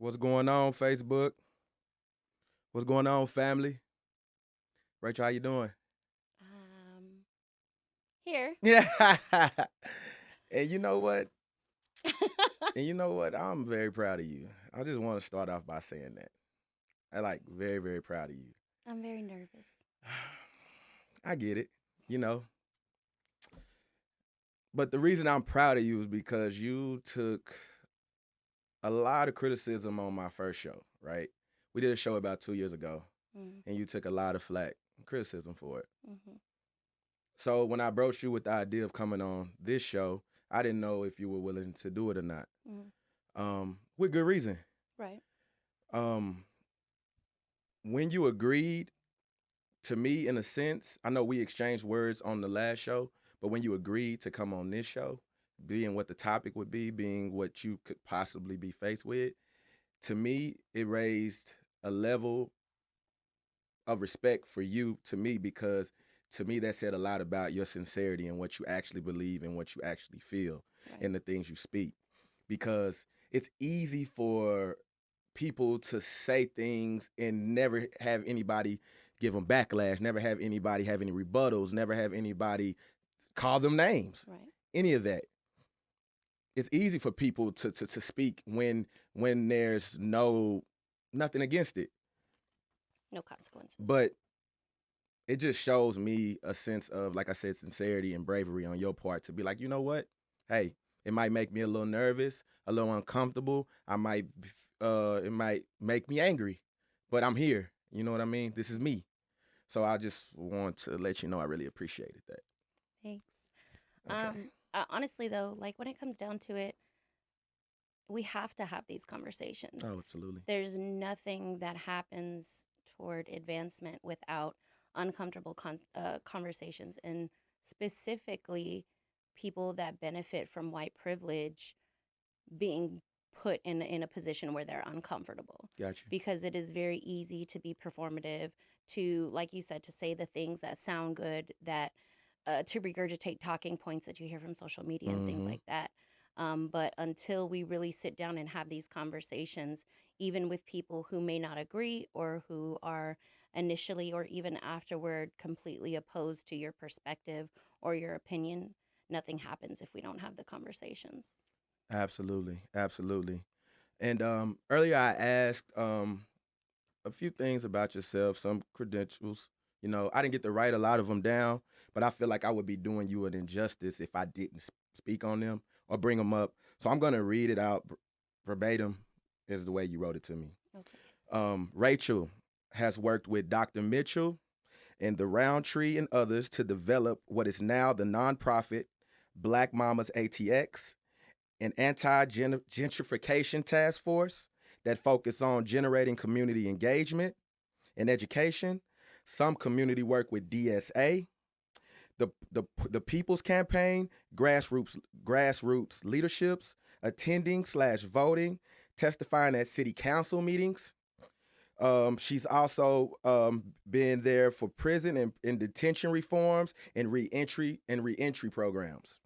What's going on, Facebook? What's going on, family? Rachel, how you doing? Um, Here. Yeah. and you know what? And you know what? I'm very proud of you. I just want to start off by saying that. I like very, very proud of you. I'm very nervous. I get it, you know. But the reason I'm proud of you is because you took a lot of criticism on my first show, right? We did a show about 2 years ago, Mm, and you took a lot of flack, criticism for it. hmm So when I broached you with the idea of coming on this show, I didn't know if you were willing to do it or not. mm, With good reason. right. Um, when you agreed to me, in a sense, I know we exchanged words on the last show, but when you agreed to come on this show, being what the topic would be, being what you could possibly be faced with, to me, it raised a level of respect for you to me because to me that said a lot about your sincerity and what you actually believe and what you actually feel Right. and the things you speak because it's easy for people to say things and never have anybody give them backlash, never have anybody have any rebuttals, never have anybody call them names, Right. any of that. It's easy for people to speak when there's nothing against it, No consequences. but it just shows me a sense of, like I said, sincerity and bravery on your part to be like, you know what? Hey, it might make me a little nervous, a little uncomfortable. It might make me angry, but I'm here. You know what I mean? This is me. So I just want to let you know I really appreciated that. Thanks. Okay. Honestly, though, like when it comes down to it, we have to have these conversations. Oh, absolutely. There's nothing that happens toward advancement without uncomfortable conversations, and specifically people that benefit from white privilege being put in a position where they're uncomfortable, Got you. because it is very easy to be performative, to, like you said, to say the things that sound good, that to regurgitate talking points that you hear from social media and things Mm-hmm. like that. But until we really sit down and have these conversations, even with people who may not agree or who are initially or even afterward completely opposed to your perspective or your opinion, nothing happens if we don't have the conversations. Absolutely. Absolutely. And earlier I asked a few things about yourself, some credentials. You know, I didn't get to write a lot of them down, but I feel like I would be doing you an injustice if I didn't speak on them or bring them up. So I'm going to read it out verbatim, is the way you wrote it to me. Okay. Rachel has worked with Dr. Mitchell and the Roundtree and others to develop what is now the nonprofit Black Mamas ATX, an anti-gentrification task force that focus on generating community engagement and education, some community work with DSA, the People's Campaign, grassroots leaderships, attending/voting, testifying at city council meetings. She's also been there for prison and detention reforms and reentry programs.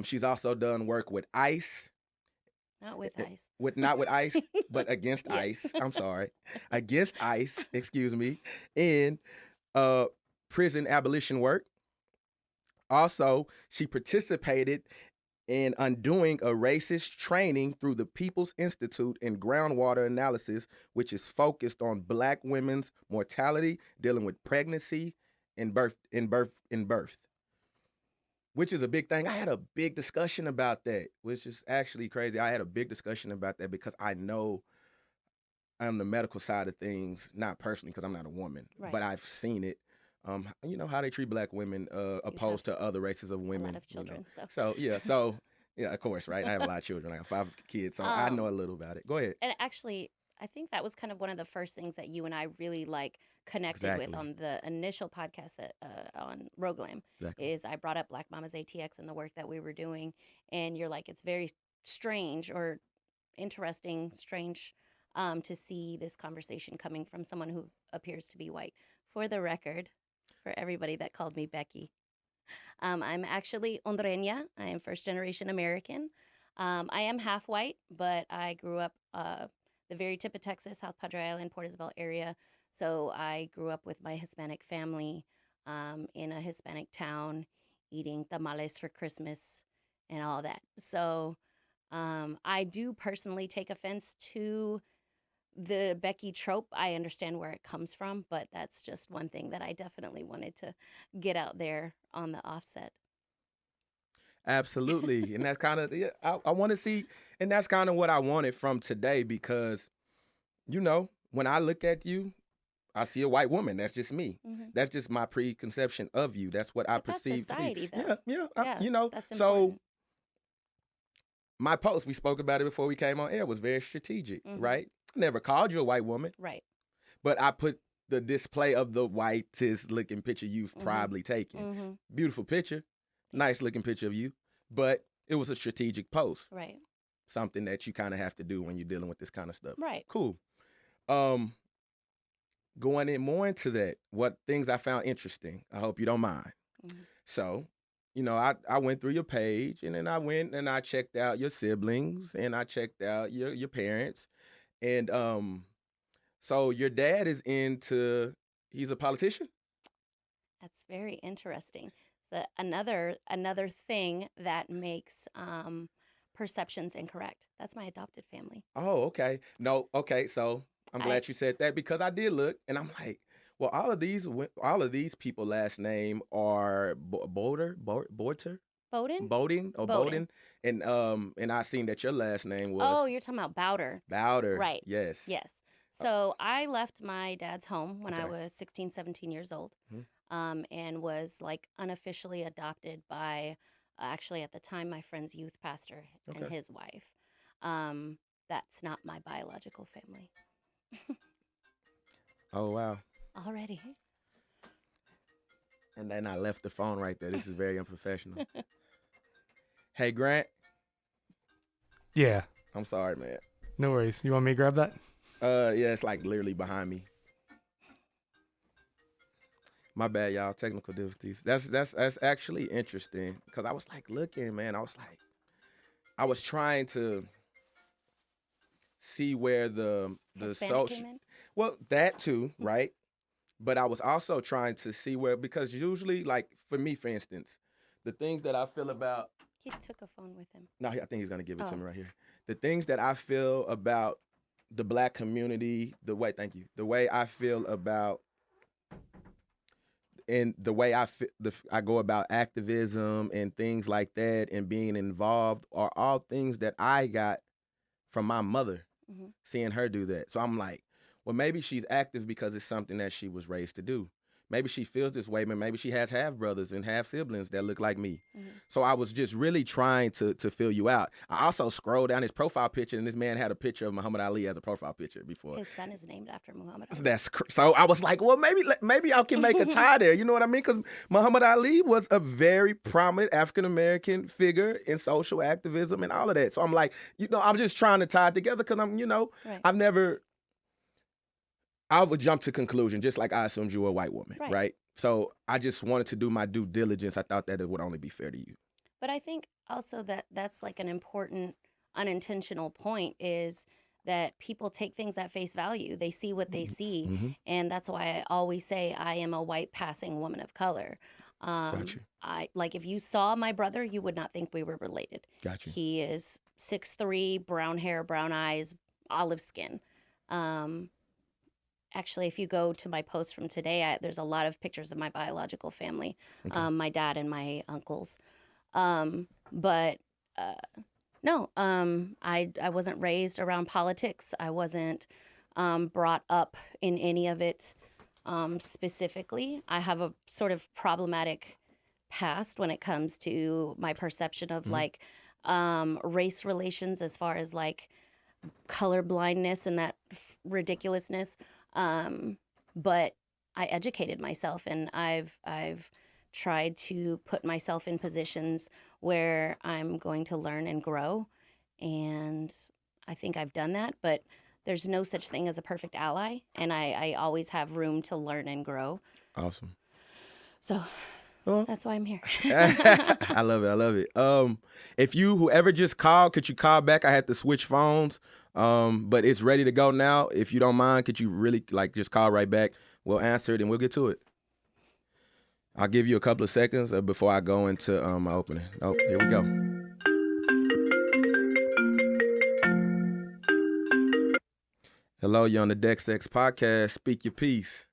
She's also done work with ICE, Not with eh, ice. with not with ICE, but against Yes. ICE. I'm sorry, against ICE. Excuse me, in uh, prison abolition work. Also, she participated in undoing a racist training through the People's Institute in groundwater analysis, which is focused on Black women's mortality, dealing with pregnancy and birth, which is a big thing. I had a big discussion about that, which is actually crazy. I had a big discussion about that because I know on the medical side of things, not personally because I'm not a woman, Right. but I've seen it. You know how they treat Black women You have opposed to other races of a lot women. of You know, children, so. so yeah, of course, right? I have a lot of children. I have 5 kids, so I know a um, little about it. Go ahead. and actually, I think that was kind of one of the first things that you and I really like connected with Exactly. on the initial podcast that on Roglam. Exactly. Is I brought up Black Mamas ATX and the work that we were doing, and you're like, it's very strange or interesting, strange, to see this conversation coming from someone who appears to be white. For the record, for everybody that called me Becky, I'm actually hondureña. I am first generation American. I am half white, but I grew up the very tip of Texas, South Padre Island, Port Isabel area. So I grew up with my Hispanic family in a Hispanic town, eating tamales for Christmas and all that. So I do personally take offense to the Becky trope. I understand where it comes from, but that's just one thing that I definitely wanted to get out there on the offset. Absolutely. And that's kind of, yeah, I want to see, and that's kind of what I wanted from today because, when I look at you, I see a white woman. That's just me. Hmm. That's just my preconception of you. That's what I But that's perceive to see. society, Yeah, though. yeah. Yeah, that's So important. my post, we spoke about it before we came on air, was very strategic, Hmm. right? I never called you a white woman, Right. but I put the display of the whitest looking picture you've Hmm. probably taken. Hmm. Beautiful picture, Thank nice you. looking picture of you, but it was a strategic post, Right. something that you kind of have to do when you're dealing with this kind of stuff. Right. Cool. Um, Going in more into that, what things I found interesting. I hope you don't mind. Hmm. So, I went through your page and then I went and I checked out your siblings and I checked out your parents. And so your dad is he's a politician? That's very interesting. So another thing that makes perceptions incorrect. That's my adopted family. Oh, okay. No, okay. So I'm I glad you said that because I did look and I'm like, well, all of these people last name are Borter, Bowden? Bowden. Bowden, and I seen that your last name was Oh, you're talking about Bowder. Bowder. Right. Yes. Yes. Uh, So I left my dad's home when I Okay. was 16, 17 years old, Mhm. and was like unofficially adopted by, actually at the time, my friend's youth pastor and Okay. his wife. Um, that's not my biological family Oh wow. already. And then I left the phone right there. This is very unprofessional. Hey Grant, Yeah, I'm sorry, man. no worries. You want me to grab that? Yeah, it's like literally behind me. My bad, y'all. Technical difficulties. That's actually interesting because I was like looking, man. I was trying to see where the Hispanic social, came in. well, that too, right? But I was also trying to see where, because usually, like for me, for instance, the things that I feel about, He took a phone with him. no, I think he's gonna give it to Oh, me right here. The things that I feel about the black community, thank you, the way I feel about, and the way I go about activism and things like that and being involved are all things that I got from my mother, hmm, seeing her do that. So I'm like, well, maybe she's active because it's something that she was raised to do. Maybe she feels this way, but maybe she has half brothers and half siblings that look like me. hmm. So I was just really trying to fill you out. I also scrolled down his profile picture, and this man had a picture of Muhammad Ali as a profile picture before. His son is named after Muhammad Ali. So I was like, well, maybe I can make a tie there. You know what I mean? Because Muhammad Ali was a very prominent African American figure in social activism and all of that. So I'm like, I'm just trying to tie it together because Right. I've never. I would jump to conclusion, just like I assumed you were a white woman, Right. right? So I just wanted to do my due diligence. I thought that it would only be fair to you. But I think also that that's like an important unintentional point is that people take things at face value. They see what they see. Mm-hmm. And that's why I always say I am a white passing woman of color. Got you. I like if you saw my brother, you would not think we were related. Got you. He is 6'3", brown hair, brown eyes, olive skin. Um, Actually, if you go to my post from today, there's a lot of pictures of my biological family, Okay. my dad and my uncles. But no, I wasn't raised around politics. I wasn't brought up in any of it specifically. I have a sort of problematic past when it comes to my perception of Mhm. like race relations as far as like color blindness and that ridiculousness. But I educated myself and I've tried to put myself in positions where I'm going to learn and grow. And I think I've done that, but there's no such thing as a perfect ally. And I always have room to learn and grow. Awesome. So Well, That's why I'm here. I love it. I love it. If whoever just called, could you call back? I had to switch phones. But it's ready to go now. If you don't mind, could you really just call right back? We'll answer it and we'll get to it. I'll give you a couple of seconds before I go into my opening. Oh, here we go. Hello, you're on the Dex X podcast. Speak your piece.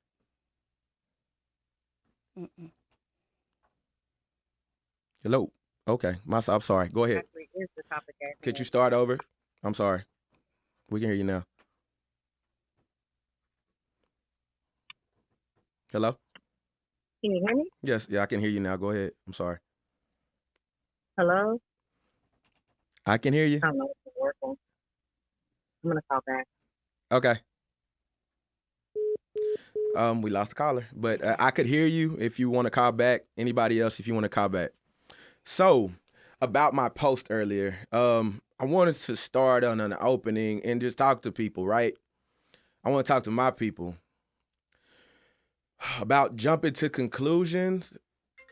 Mm-mm. Hello. Okay, I'm sorry. Go ahead. Actually is the topic at Could you hand. start over? I'm sorry. We can hear you now. Hello? Can you hear me? Yes, yeah, I can hear you now. Go ahead. I'm sorry. Hello? I can hear you. I don't know if it's working. I'm gonna call back. Okay. We lost the caller, but I could hear you if you want to call back. Anybody else, if you want to call back. So, about my post earlier, I wanted to start on an opening and just talk to people, right? I want to talk to my people about jumping to conclusions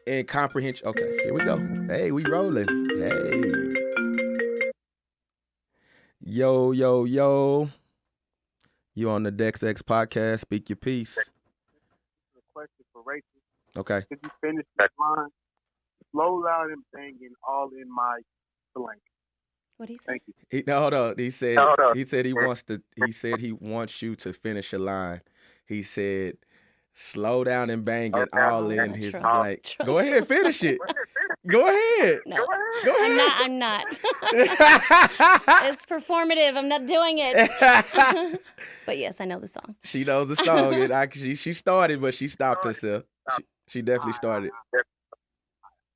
and comprehension. Okay, here we go. Hey, we rolling. Hey. Yo, yo, yo. You on the Dex X podcast. Speak your piece. A question for Rachel. Okay. Could you finish that line? Slow, loud, and banging, all in my blank. What do you say? Thank you. Hold on. He said Hold on. he said he wants you to finish a line. He said, slow down and bang it all in his Troll. blank. Troll. Go ahead, finish it. Go ahead. No, Go ahead. I'm not. It's performative. I'm not doing it. But yes, I know the song. She knows the song, and she started, but she stopped herself. She definitely started.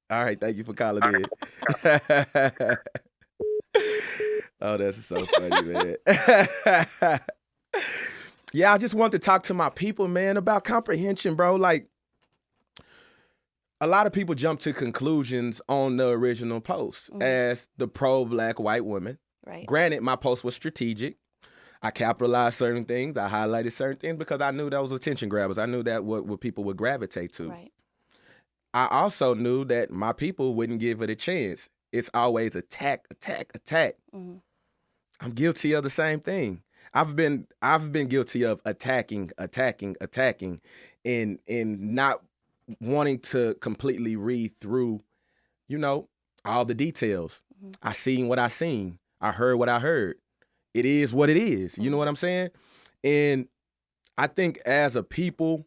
All right, thank you for calling in. Oh, that's so funny, man. Yeah, I just want to talk to my people, man, about comprehension, bro. Like, a lot of people jump to conclusions on the original post as the pro-black white woman. Right. Granted, my post was strategic. I capitalized certain things. I highlighted certain things because I knew that was attention grabbers. I knew that what people would gravitate to. Right. I also knew that my people wouldn't give it a chance. It's always attack, attack, attack. Mhm. I'm guilty of the same thing. I've been guilty of attacking, and not wanting to completely read through, all the details. Mhm. I seen what I seen. I heard what I heard. It is what it is. You know what I'm saying? And I think as a people,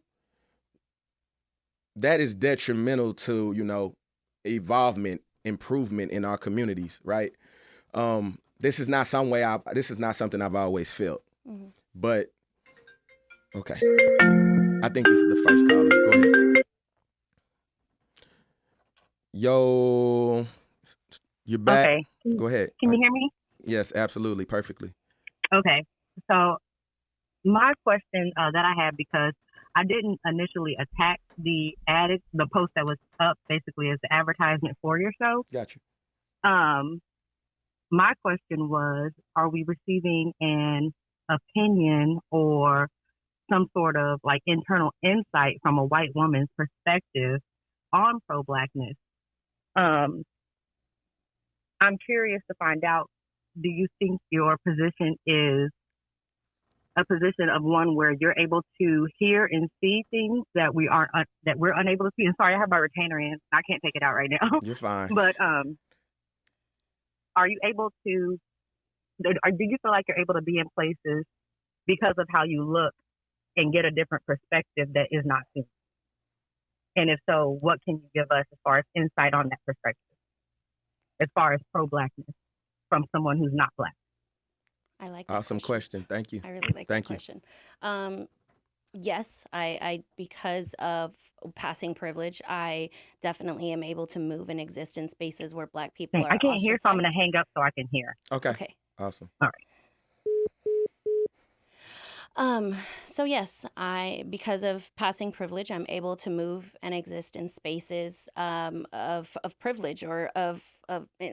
that is detrimental to, evolvement, improvement in our communities, right? This is not something I've always felt. Mhm. But okay. I think this is the first caller. Go ahead. Yo, you're back. Okay. Go ahead. Can you hear me? Yes, absolutely. Perfectly. Okay. So my question that I had, because I didn't initially attack the post that was up basically as the advertisement for your show. Got you. My question was, are we receiving an opinion or some sort of like internal insight from a white woman's perspective on pro-blackness? I'm curious to find out, do you think your position is a position of one where you're able to hear and see things that that we're unable to see? And sorry, I have my retainer in. I can't take it out right now. You're fine. But are you able to, or do you feel like you're able to be in places because of how you look and get a different perspective that is not seen? And if so, what can you give us as far as insight on that perspective, as far as pro-blackness from someone who's not black? I like that Awesome question. Thank you. I really like Thank that you. question. Yes, I because of passing privilege, I definitely am able to move and exist in spaces where Black people are I can't hear, so I'm going to ostracized. hang up so I can hear. Okay. Okay. Awesome. So yes, because of passing privilege, I'm able to move and exist in spaces of privilege, or of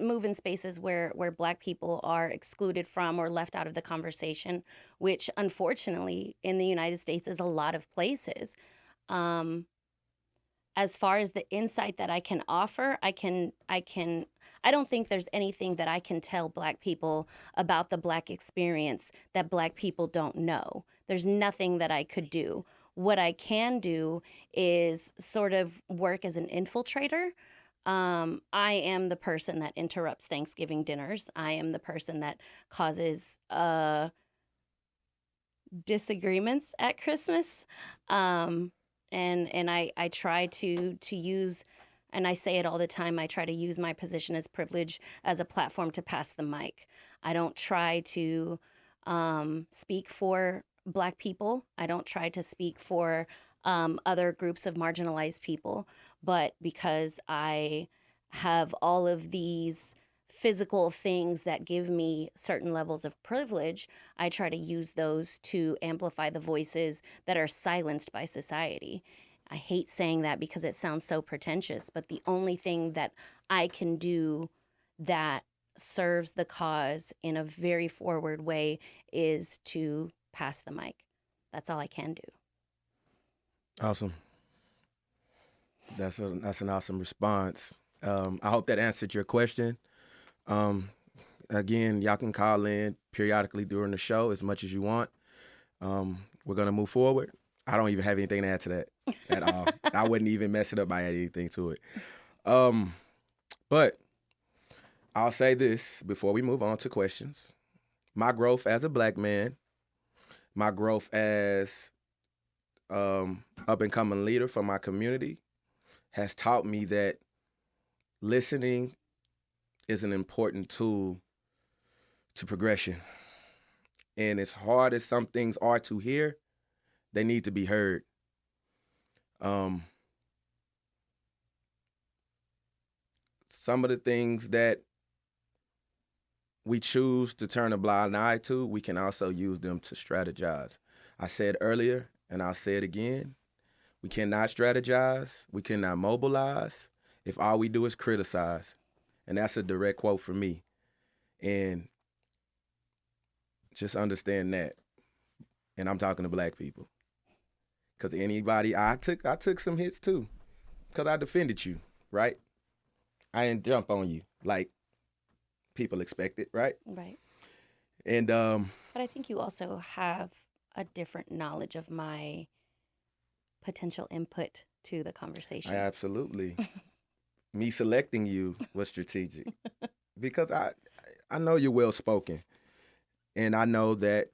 move in spaces where Black people are excluded from or left out of the conversation, which unfortunately in the United States is a lot of places. as far as the insight that I can offer, I don't think there's anything that I can tell Black people about the Black experience that Black people don't know. There's nothing that I could do. What I can do is sort of work as an infiltrator. I am the person that interrupts Thanksgiving dinners. I am the person that causes disagreements at Christmas. And I try to use, and I say it all the time, I try to use my position as privilege as a platform to pass the mic. I don't try to speak for Black people. I don't try to speak for other groups of marginalized people, but because I have all of these physical things that give me certain levels of privilege, I try to use those to amplify the voices that are silenced by society. I hate saying that because it sounds so pretentious, but the only thing that I can do that serves the cause in a very forward way is to pass the mic. That's all I can do. Awesome. That's an awesome response. I hope that answered your question. Again, y'all can call in periodically during the show as much as you want. We're going to move forward. I don't even have anything to add to that at all. I wouldn't even mess it up by adding anything to it. But I'll say this before we move on to questions. My growth as a Black man, my growth as up-and-coming leader for my community has taught me that listening is an important tool to progression. And as hard as some things are to hear, they need to be heard. Some of the things that we choose to turn a blind eye to, we can also use them to strategize. I said earlier, and I'll say it again, we cannot strategize, we cannot mobilize if all we do is criticize. And that's a direct quote from me. And just understand that. And I'm talking to Black people. Because anybody, I took some hits too. Because I defended you, right? I didn't jump on you like people expect it, right? Right. And But I think you also have a different knowledge of my potential input to the conversation. absolutely. Me selecting you was strategic. Because I know you're well spoken. And I know that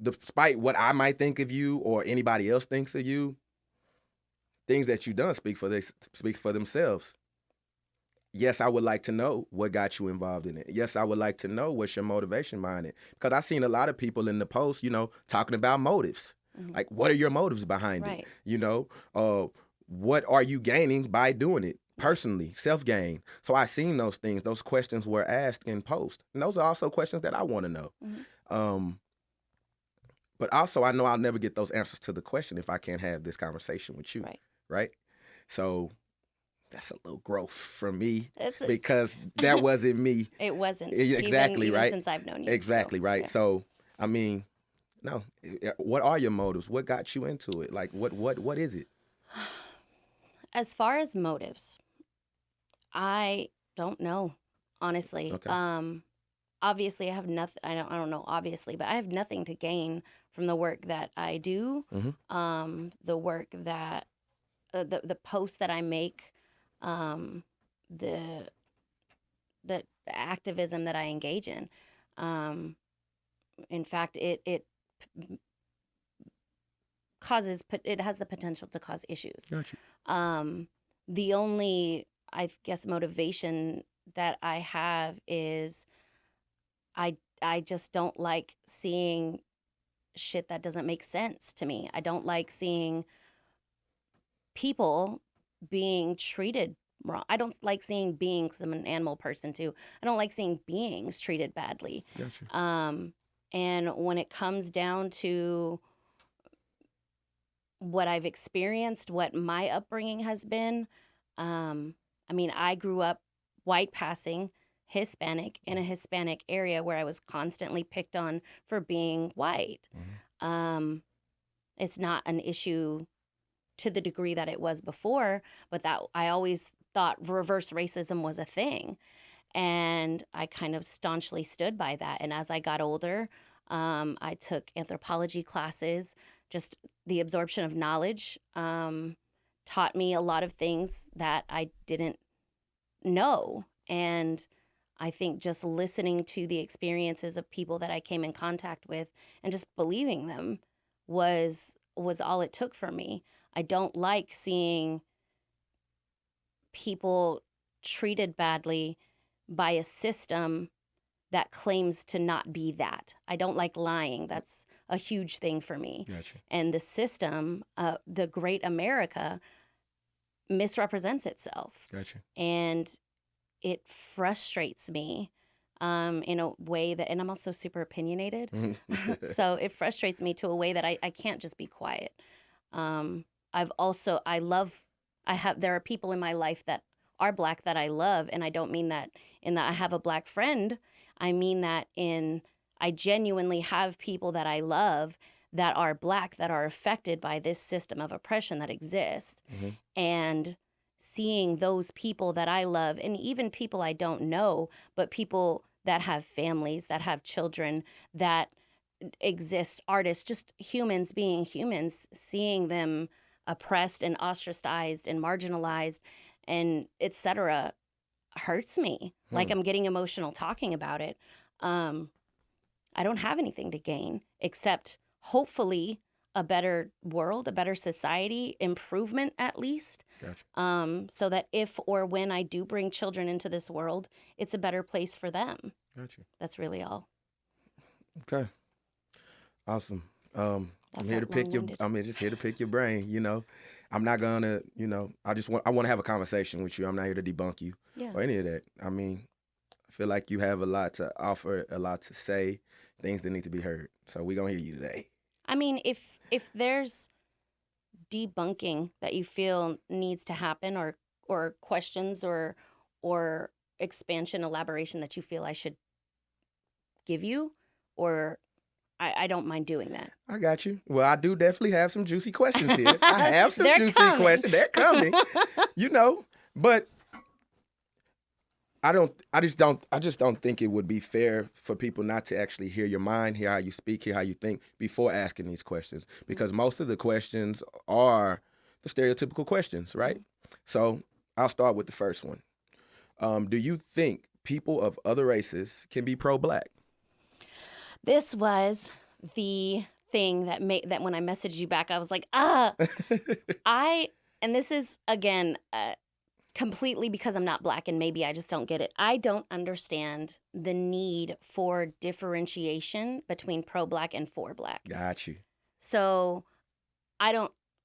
despite what I might think of you or anybody else thinks of you, things that you've done speak for themselves. Yes, I would like to know what got you involved in it. Yes, I would like to know what's your motivation behind it. Because I've seen a lot of people in the post, talking about motives. Mhm. Like, what are your motives behind Right. it? What are you gaining by doing it? Personally, self-gain. So I seen those things. Those questions were asked in post. And those are also questions that I want to know. Mhm. But also, I know I'll never get those answers to the question if I can't have this conversation with you. Right? So that's a little growth from me because that wasn't me. It wasn't. Exactly, even right? Since I've known you. Exactly, so, right? yeah. So, I mean, no. What are your motives? What got you into it? Like, what is it? As far as motives, I don't know, honestly. Okay. Obviously, I have nothing. I don't know. Obviously, but I have nothing to gain from the work that I do. Mhm. The work that the posts that I make, the activism that I engage in. In fact, it has the potential to cause issues. Gotcha. The only, I guess, motivation that I have is I just don't like seeing shit that doesn't make sense to me. I don't like seeing people being treated wrong. I don't like seeing beings, I'm an animal person too. I don't like seeing beings treated badly. Gotcha. And when it comes down to what I've experienced, what my upbringing has been, I grew up white passing Hispanic in a Hispanic area where I was constantly picked on for being white. Mhm. It's not an issue to the degree that it was before, but that I always thought reverse racism was a thing. And I kind of staunchly stood by that. And as I got older, I took anthropology classes. Just the absorption of knowledge taught me a lot of things that I didn't know. And I think just listening to the experiences of people that I came in contact with and just believing them was all it took for me. I don't like seeing people treated badly by a system that claims to not be that. I don't like lying. That's a huge thing for me. Gotcha. And the system, the great America, misrepresents itself. Gotcha. And it frustrates me in a way that, and I'm also super opinionated. So it frustrates me to a way that I can't just be quiet. There are people in my life that are Black that I love. And I don't mean that in that I have a Black friend. I mean that I genuinely have people that I love that are Black, that are affected by this system of oppression that exists. Mm-hmm. And seeing those people that I love, and even people I don't know, but people that have families, that have children, that exist, artists, just humans being humans, seeing them oppressed and ostracized and marginalized and et cetera, hurts me. Like I'm getting emotional talking about it. I don't have anything to gain except hopefully a better world, a better society, improvement at least. Gotcha. So that if or when I do bring children into this world, it's a better place for them. Gotcha. That's really all. Okay. Awesome. I'm here to pick your. I'm just here to pick your brain. You know, I'm not gonna. You know, I want to have a conversation with you. I'm not here to debunk you or any of that. I mean, I feel like you have a lot to offer, a lot to say, things that need to be heard. So we're gonna hear you today. I mean, if there's debunking that you feel needs to happen, or questions or expansion, elaboration that you feel I should give you, or I don't mind doing that. I got you. Well, I do definitely have some juicy questions here. I have some juicy coming. questions. They're coming. You know, but I just don't think it would be fair for people not to actually hear your mind, hear how you speak, hear how you think before asking these questions, because most of the questions are the stereotypical questions, right? So I'll start with the first one. Do you think people of other races can be pro-Black? This was the thing that when I messaged you back, I was like, and this is again, completely because I'm not Black and maybe I just don't get it. I don't understand the need for differentiation between pro-Black and for Black. Got you. So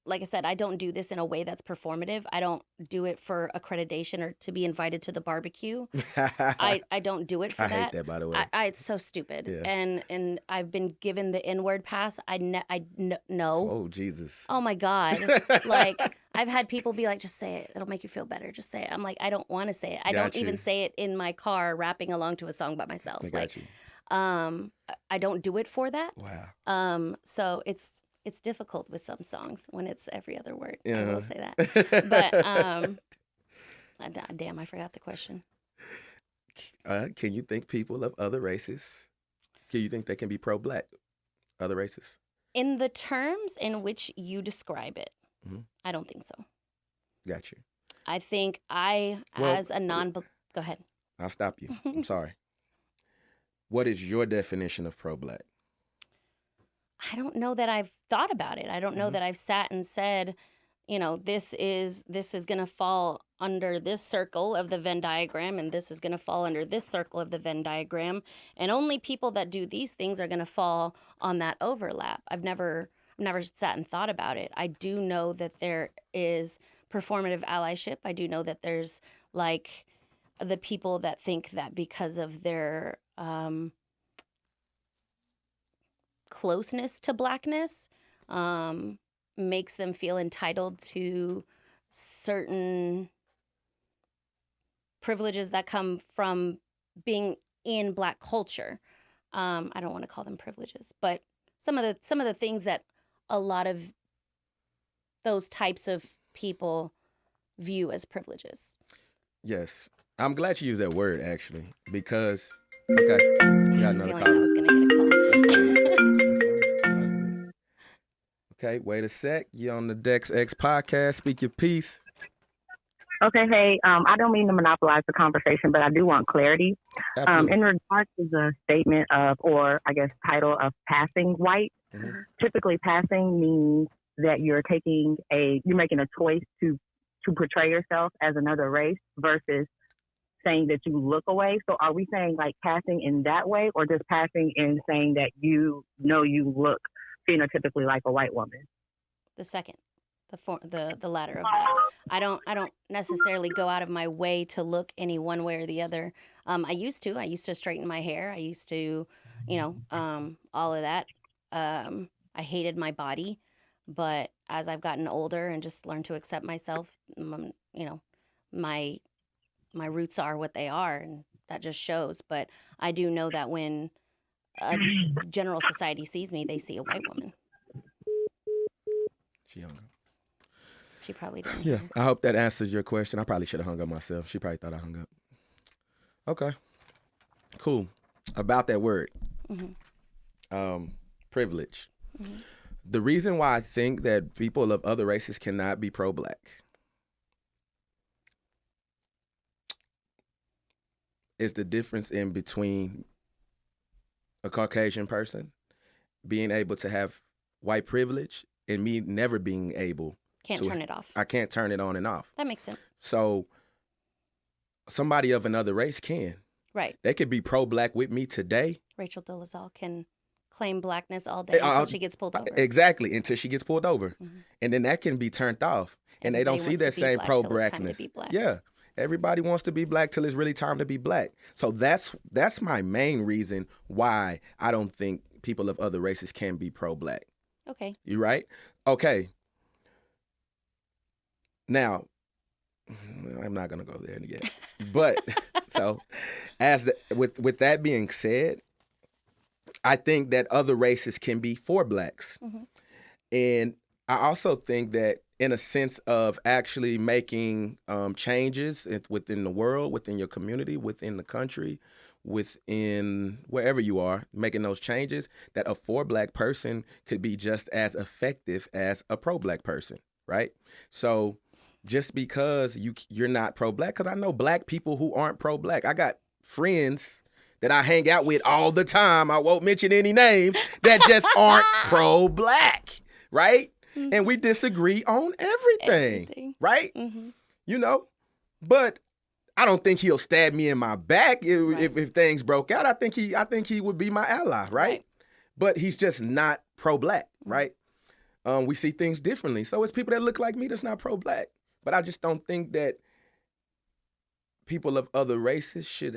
like I said, I don't do this in a way that's performative. I don't do it for accreditation or to be invited to the barbecue. I don't do it for that. I hate that, by the way. It's so stupid. Yeah. And I've been given the N-word pass. No. Oh, Jesus. Oh, my God. Like, I've had people be like, just say it. It'll make you feel better. Just say it. I'm like, I don't want to say it. I don't even say it in my car rapping along to a song by myself. I got you. I don't do it for that. Wow. So it's difficult with some songs when it's every other word. Yeah. I will say that. But damn, I forgot the question. Can you think people of other races? Can you think they can be pro-Black? Other races? In the terms in which you describe it, I don't think so. Got you. I think as a go ahead. I'll stop you. I'm sorry. What is your definition of pro-Black? I don't know that I've thought about it. I don't know that I've sat and said, you know, this is going to fall under this circle of the Venn diagram, and this is going to fall under this circle of the Venn diagram, and only people that do these things are going to fall on that overlap. I've never sat and thought about it. I do know that there is performative allyship. I do know that there's like the people that think that because of their closeness to Blackness makes them feel entitled to certain privileges that come from being in Black culture. I don't want to call them privileges, but some of the things that a lot of those types of people view as privileges. Yes. I'm glad you used that word, actually, because, okay, we got another Feeling call. I was going to get a call. Okay, wait a sec. You're on the Dex X podcast. Speak your piece. Okay, hey, I don't mean to monopolize the conversation, but I do want clarity. Absolutely. In regards to the statement of, or I guess title of passing white, typically passing means that you're making a choice to portray yourself as another race versus saying that you look away. So are we saying like passing in that way, or just passing in saying that you look phenotypically like a white woman? The second, the latter of that. I don't necessarily go out of my way to look any one way or the other. I used to straighten my hair. I used to, all of that. I hated my body, but as I've gotten older and just learned to accept myself, my roots are what they are, and that just shows. But I do know that when a general society sees me, they see a white woman. She hung up. She probably didn't. Yeah, I hope that answers your question. I probably should have hung up myself. She probably thought I hung up. Okay, cool. About that word, privilege. Mm-hmm. The reason why I think that people of other races cannot be pro-black is the difference in between a Caucasian person being able to have white privilege and me never being able Can't to. turn it off. I can't turn it on and off. That makes sense. So somebody of another race can. Right. They could be pro-black with me today. Rachel Dolezal can claim blackness all day until she gets pulled over. Exactly, until she gets pulled over. Mm-hmm. And then that can be turned off. And they don't see Everybody that wants to be same black till it's time to pro-blackness. be black. Yeah. Everybody wants to be black till it's really time to be black. So that's my main reason why I don't think people of other races can be pro-black. Okay. You right? Okay. Now, I'm not gonna go there yet. But so with that being said, I think that other races can be for blacks. Mm-hmm. And I also think that in a sense of actually making changes within the world, within your community, within the country, within wherever you are, making those changes, that a for-black person could be just as effective as a pro-black person, right? So just because you're not pro-black, because I know black people who aren't pro-black. I got friends that I hang out with all the time, I won't mention any names, that just aren't pro-black, right? Mm-hmm. And we disagree on everything. Right? Mm-hmm. You know? But I don't think he'll stab me in my back if things broke out. I think he would be my ally, right? But he's just not pro-black, right? We see things differently. So it's people that look like me that's not pro-black. But I just don't think that people of other races should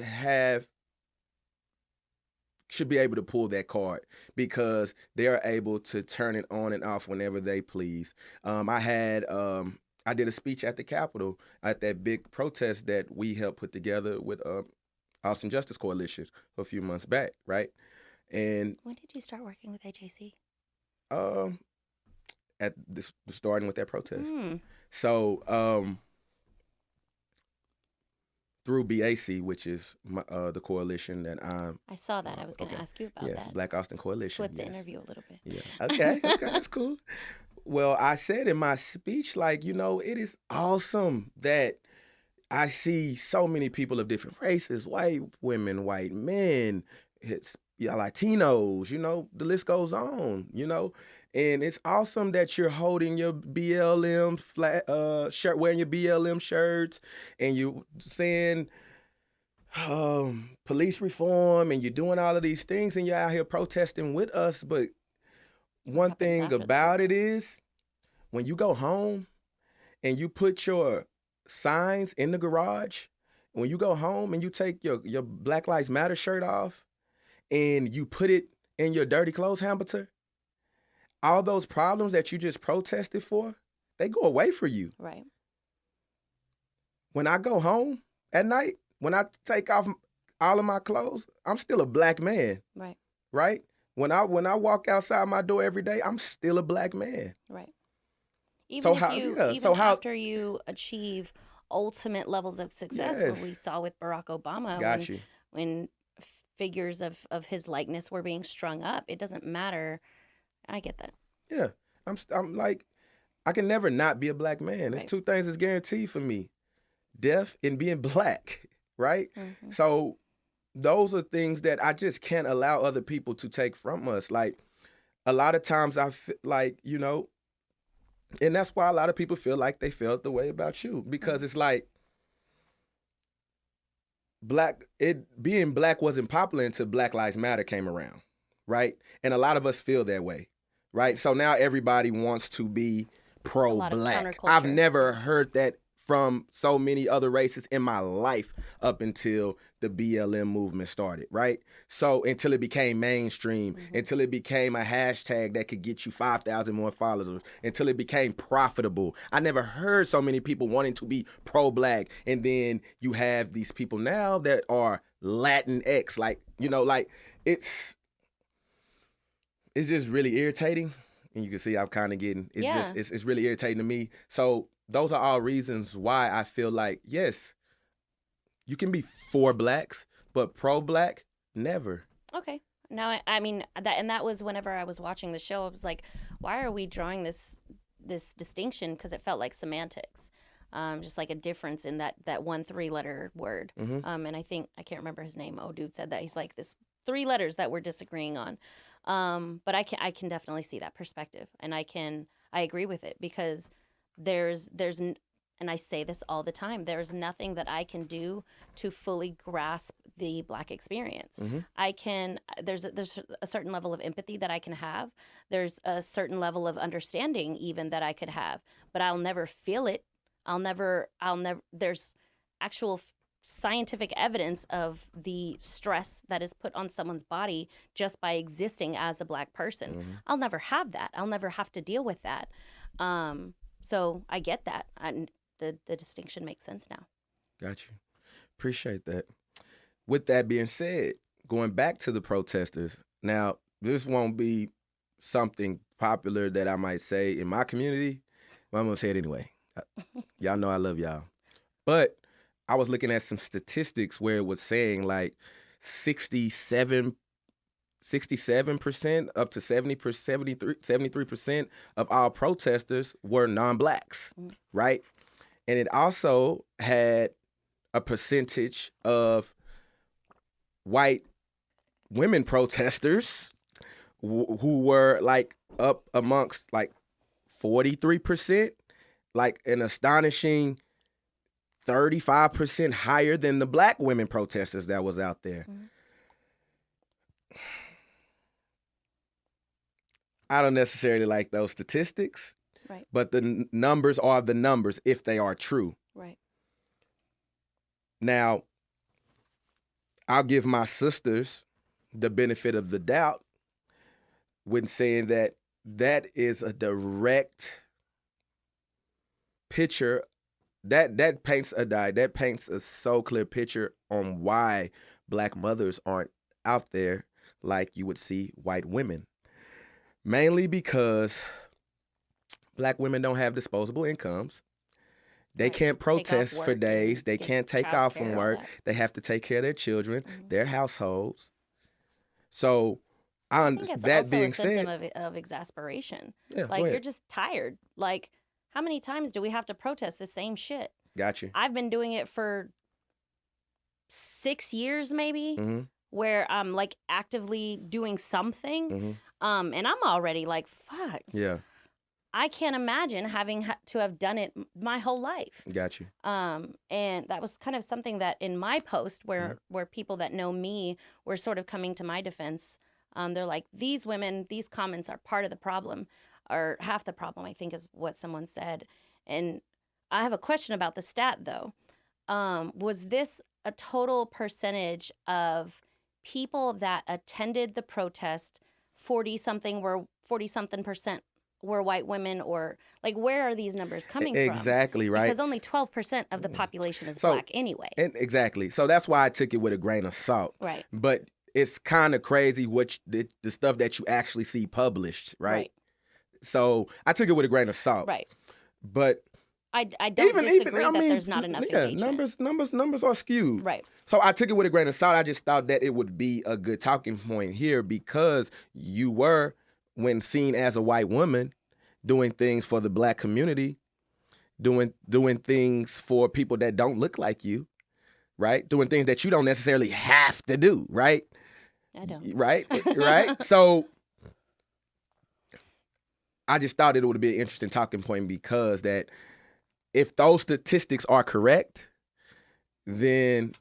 be able to pull that card because they are able to turn it on and off whenever they please. I did a speech at the Capitol at that big protest that we helped put together with Austin Justice Coalition a few months back, right? And when did you start working with AJC? Starting with that protest. So through BAC, which is the coalition that I saw that. I was going to ask you about that. Yes, Black Austin Coalition. Flip the interview a little bit. Yeah. Okay, that's cool. Well, I said in my speech, it is awesome that I see so many people of different races, white women, white men, Latinos, the list goes on, and it's awesome that you're holding your BLM shirt, wearing your BLM shirts, and you're saying police reform, and you're doing all of these things, and you're out here protesting with us. But one thing about it is when you go home and you put your signs in the garage, when you go home and you take your Black Lives Matter shirt off and you put it in your dirty clothes hamper, all those problems that you just protested for, they go away for you. Right. When I go home at night, when I take off all of my clothes, I'm still a black man. Right. Right? When I walk outside my door every day, I'm still a black man. Right. Even if how? you, Yeah. even So how? after you achieve ultimate levels of success, what Yes. we saw with Barack Obama Got you. when figures of his likeness were being strung up, it doesn't matter. I get that. Yeah. I'm like, I can never not be a black man. There's Right. two things that's guaranteed for me: death and being black. Right. Mhm. So those are things that I just can't allow other people to take from us. Like a lot of times I feel like, and that's why a lot of people feel like they felt the way about you, because it's like being black wasn't popular until Black Lives Matter came around, right? And a lot of us feel that way, right? So now everybody wants to be lot of pro-black. counterculture. I've never heard that from so many other races in my life up until the BLM movement started, right? So until it became mainstream, until it became a hashtag that could get you 5,000 more followers, until it became profitable. I never heard so many people wanting to be pro-black. And then you have these people now that are Latinx, like it's just really irritating. And you can see I'm kind of getting, Yeah. it's really irritating to me. So those are all reasons why I feel like, yes, you can be for blacks, but pro-black, never. Okay. Now, I mean that was whenever I was watching the show. I was like, why are we drawing this distinction? Because it felt like semantics, just like a difference in that one 3-letter word. Mhm. And I think I can't remember his name. Oh, dude said that he's like this 3 letters that we're disagreeing on. But I can definitely see that perspective, and I agree with it, because and I say this all the time, there's nothing that I can do to fully grasp the black experience. Mhm. There's a certain level of empathy that I can have. There's a certain level of understanding even that I could have, but I'll never feel it. There's actual scientific evidence of the stress that is put on someone's body just by existing as a black person. Mhm. I'll never have that. I'll never have to deal with that. So I get that. And the distinction makes sense now. Got you. Appreciate that. With that being said, going back to the protesters, now this won't be something popular that I might say in my community, but I'm gonna say it anyway. Y'all know I love y'all. But I was looking at some statistics where it was saying like 67% up to 73% of all protesters were non-blacks, right? And it also had a percentage of white women protesters who were like up amongst like 43%, like an astonishing 35% higher than the black women protesters that was out there. I don't necessarily like those statistics, Right. but the numbers are the numbers if they are true. Right. Now, I'll give my sisters the benefit of the doubt when saying that that is a direct picture that paints a so clear picture on why black mothers aren't out there like you would see white women. Mainly because black women don't have disposable incomes. They Right. can't Take off protest for work days. and They get can't take off childcare, from all work. that. They have to take care of their children, Mhm. their households. So I think it's that also being a symptom said, of exasperation. yeah, go Like, you're ahead. just tired. Like, how many times do we have to protest the same shit? Got you. I've been doing it for 6 years maybe, hmm where I'm like actively doing something. hmm And I'm already like, fuck, Yeah, I can't imagine having to have done it my whole life. got you. And that was kind of something that in my post where people that know me were sort of coming to my defense. They're like, these women, these comments are part of the problem, or half the problem, I think is what someone said. And I have a question about the stat though. Was this a total percentage of people that attended the protest? 40 something percent were white women, or like, where are these numbers coming from? Exactly, right? Because only 12% of the population is So- black anyway. And exactly. So that's why I took it with a grain of salt. Right. But it's kind of crazy the stuff that you actually see published, right? So I took it with a grain of salt. Right. But I don't disagree I that mean, there's not enough engagement. numbers are skewed. Right. So I took it with a grain of salt. I just thought that it would be a good talking point here because you were, when seen as a white woman, doing things for the black community, doing things for people that don't look like you, right? Doing things that you don't necessarily have to do, right? I don't. Right? Right? So I just thought it would be an interesting talking point because that if those statistics are correct, then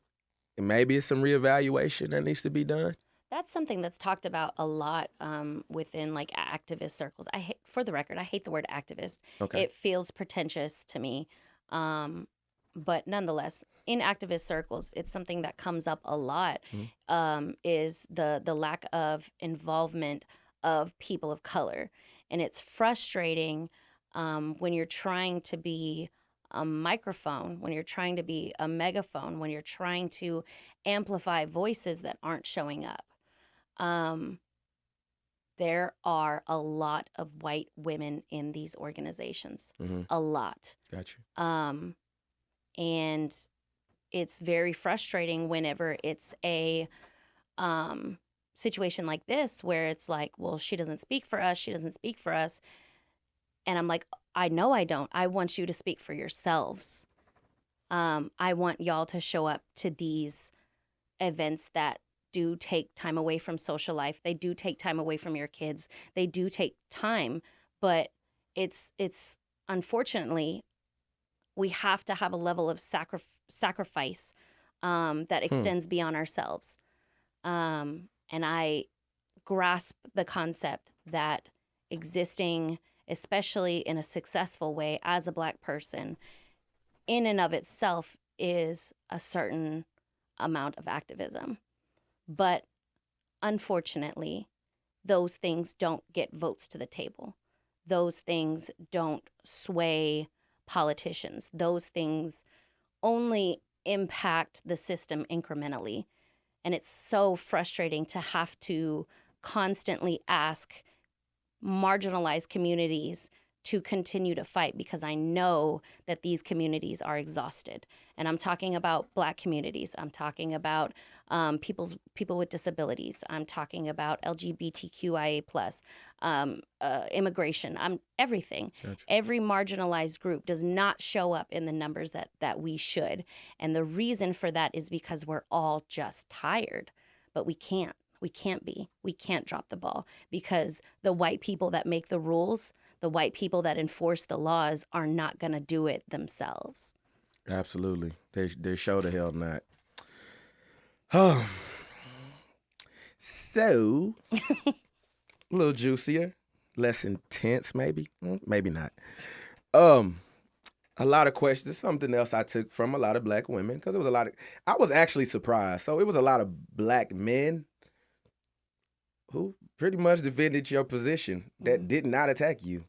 maybe it's some reevaluation that needs to be done. That's something that's talked about a lot within like activist circles. For the record, I hate the word activist. Okay. It feels pretentious to me. But nonetheless, in activist circles, it's something that comes up a lot, is the lack of involvement of people of color. And it's frustrating when you're trying to be a microphone, when you're trying to be a megaphone, when you're trying to amplify voices that aren't showing up. There are a lot of white women in these organizations, a lot. Gotcha. And it's very frustrating whenever it's a situation like this where it's like, well, she doesn't speak for us. She doesn't speak for us. And I'm like, I know I don't. I want you to speak for yourselves. I want y'all to show up to these events that do take time away from social life. They do take time away from your kids. They do take time, but it's unfortunately, we have to have a level of sacrifice that extends beyond ourselves. And I grasp the concept that existing, especially in a successful way as a Black person, in and of itself is a certain amount of activism. But unfortunately, those things don't get votes to the table. Those things don't sway politicians. Those things only impact the system incrementally. And it's so frustrating to have to constantly ask marginalized communities to continue to fight, because I know that these communities are exhausted. And I'm talking about Black communities. I'm talking about people with disabilities. I'm talking about LGBTQIA+, immigration. Everything. Gotcha. Every marginalized group does not show up in the numbers that we should. And the reason for that is because we're all just tired. But we can't. We can't be. We can't drop the ball, because the white people that make the rules, the white people that enforce the laws, are not going to do it themselves. Absolutely. They show the hell not. Oh. So, a little juicier, less intense maybe. Maybe not. A lot of questions. Something else I took from a lot of Black women, because it was I was actually surprised. So it was a lot of Black men who pretty much defended your position that did not attack you.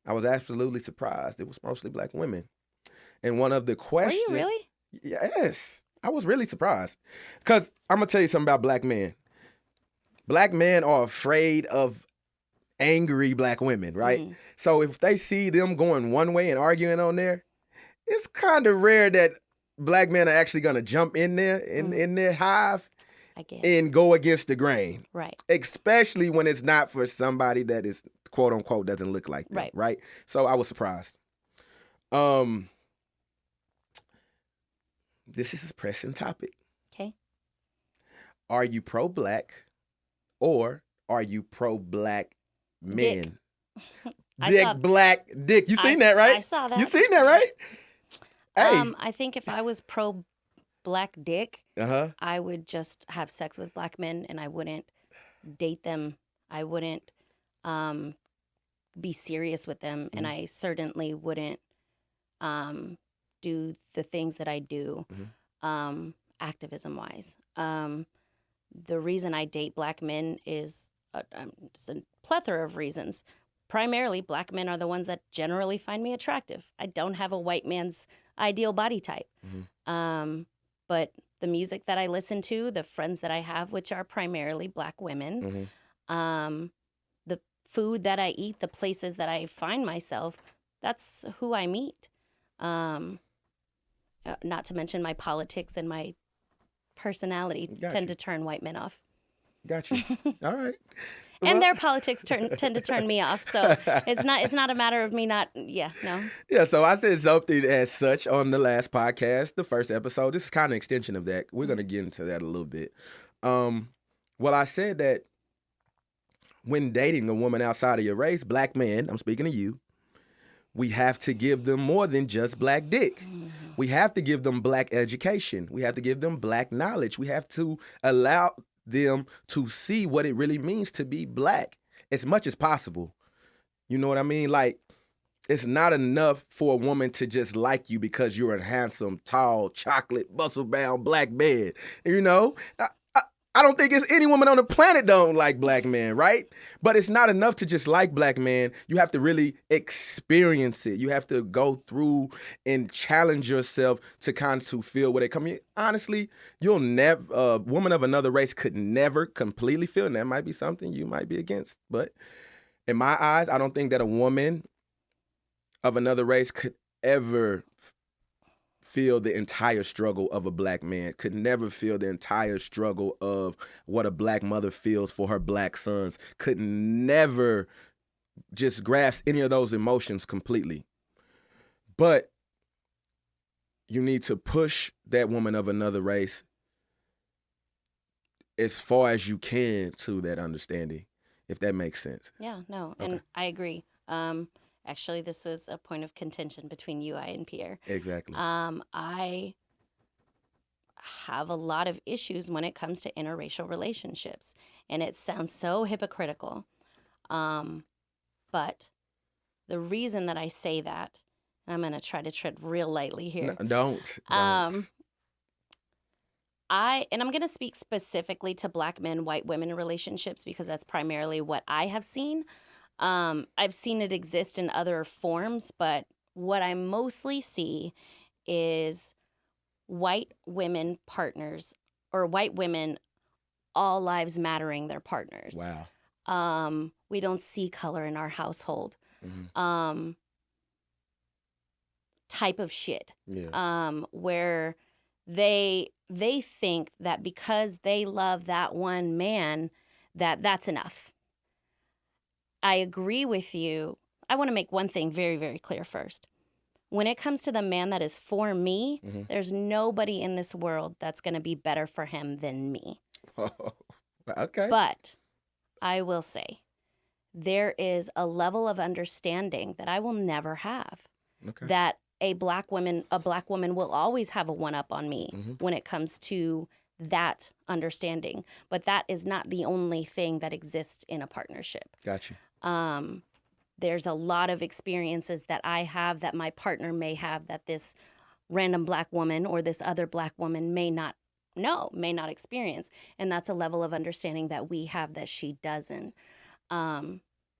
I was absolutely surprised. It was mostly Black women. And one of the questions... Were you really? Yes. I was really surprised. Because I'm going to tell you something about Black men. Black men are afraid of angry Black women, right? So if they see them going one way and arguing on there, it's kind of rare that Black men are actually going to jump in there, in their hive, and go against the grain. Right. Especially when it's not for somebody that is, quote unquote, doesn't look like them. Right. So I was surprised. This is a pressing topic. Okay. Are you pro-Black or are you pro-Black men? Black dick. You seen that, right? I saw that. You seen that, right? Hey. I think if I was pro-Black dick, I would just have sex with Black men, and I wouldn't date them. I wouldn't be serious with them, and I certainly wouldn't do the things that I do activism-wise. The reason I date Black men is it's a plethora of reasons. Primarily, Black men are the ones that generally find me attractive. I don't have a white man's ideal body type. But the music that I listen to, the friends that I have, which are primarily Black women, the food that I eat, the places that I find myself, that's who I meet. Not to mention my politics and my personality Got tend you. to turn white men off. Got you. All right. And Well- their politics tend to turn me off. So it's not a matter of me not, no. Yeah, so I said something as such on the last podcast, the first episode. This is kind of an extension of that. We're going to get into that a little bit. Well, I said that when dating a woman outside of your race, black men, I'm speaking to you, we have to give them more than just black dick. We have to give them black education. We have to give them black knowledge. We have to allow them to see what it really means to be black as much as possible. You know what I mean? Like, it's not enough for a woman to just like you because you're a handsome, tall, chocolate, muscle-bound black man. You know? I don't think it's any woman on the planet don't like black men, right? But it's not enough to just like black men. You have to really experience it. You have to go through and challenge yourself to kind of feel what they come in. Honestly, you'll never, a woman of another race could never completely feel, and that might be something you might be against. But in my eyes, I don't think that a woman of another race could ever feel the entire struggle of a black man, could never feel the entire struggle of what a black mother feels for her black sons, could never just grasp any of those emotions completely. But you need to push that woman of another race as far as you can to that understanding, if that makes sense. Yeah, no, Okay. and I agree. Actually, this was a point of contention between you, I, and Pierre. Exactly. I have a lot of issues when it comes to interracial relationships, and it sounds so hypocritical. But the reason that I say that, and I'm going to try to tread real lightly here. No, don't. I'm going to speak specifically to black men, white women relationships because that's primarily what I have seen. I've seen it exist in other forms, but what I mostly see is white women partners or white women, all lives mattering their partners. Wow. We don't see color in our household. Mhm. Type of shit. Yeah. Where they think that because they love that one man, that's enough. I agree with you. I want to make one thing very, very clear first. When it comes to the man that is for me, Mhm. there's nobody in this world that's going to be better for him than me. Okay. But I will say there is a level of understanding that I will never have. Okay. That a black woman will always have a one-up on me Mhm. when it comes to that understanding. But that is not the only thing that exists in a partnership. Got you. There's a lot of experiences that I have that my partner may have that this random black woman or this other black woman may not know, may not experience. And that's a level of understanding that we have that she doesn't.